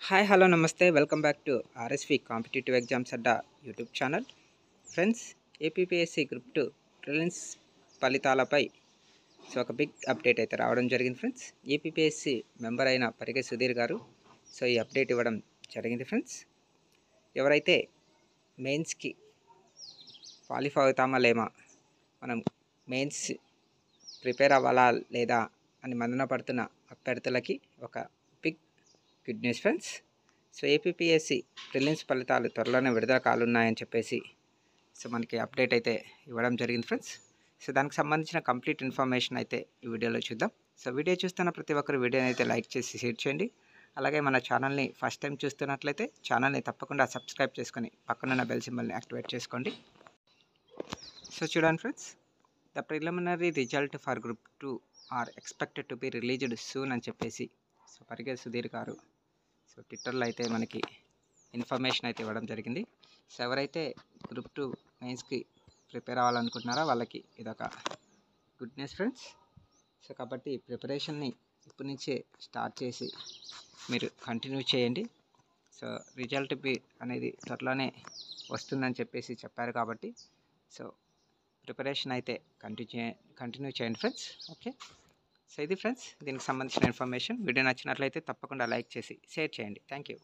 Hi hello నమస్తే welcome back to RSV competitive exams Adda YouTube channel. Friends, APPSC group 2 prelims ఫలితాలపై ఒక big update అయితే రావడం జరిగింది. ఫ్రెండ్స్, ఏపీపీఎస్సీ మెంబర్ అయిన పరిగె సుధీర్ గారు ఈ అప్డేట్ ఇవ్వడం జరిగింది. ఫ్రెండ్స్, ఎవరైతే మెయిన్స్కి క్వాలిఫై అవుతామా లేమా, మనం మెయిన్స్ ప్రిపేర్ అవ్వాలా లేదా అని మదన పడుతున్న అభ్యర్థులకి ఒక big good news friends. APPSC prelims ఫలితాలు త్వరలోనే విడుదల కానున్నాయని చెప్పేసి మనకి అప్డేట్ అయితే ఇవ్వడం జరిగింది ఫ్రెండ్స్. దానికి సంబంధించిన కంప్లీట్ ఇన్ఫర్మేషన్ అయితే ఈ వీడియోలో చూద్దాం. వీడియో చూస్తున్న ప్రతి ఒక్కరు వీడియోని అయితే లైక్ చేసి షేర్ చేయండి. అలాగే మన ఛానల్ని ఫస్ట్ టైం చూస్తున్నట్లయితే ఛానల్ని తప్పకుండా సబ్స్క్రైబ్ చేసుకొని పక్కనున్న బెల్ సింబల్ని యాక్టివేట్ చేసుకోండి. చూడండి friends, the preliminary result for group 2 are expected to be released soon అని చెప్పేసి పరిగె సుధీర్ గారు ట్విట్టర్లో అయితే మనకి ఇన్ఫర్మేషన్ అయితే ఇవ్వడం జరిగింది. ఎవరైతే గ్రూప్ 2 మెయిన్స్కి ప్రిపేర్ అవ్వాలనుకుంటున్నారో వాళ్ళకి ఇదొక గుడ్ న్యూస్ ఫ్రెండ్స్. కాబట్టి ప్రిపరేషన్ని ఇప్పటి నుంచే స్టార్ట్ చేసి మీరు కంటిన్యూ చేయండి. రిజల్ట్ అనేది త్వరలోనే వస్తుందని చెప్పేసి చెప్పారు కాబట్టి ప్రిపరేషన్ అయితే కంటిన్యూ చేయండి ఫ్రెండ్స్. ఓకే, ఇది ఫ్రెండ్స్ దీనికి సంబంధించిన ఇన్ఫర్మేషన్. వీడియో నచ్చినట్లయితే తప్పకుండా లైక్ చేసి షేర్ చేయండి. Thank you.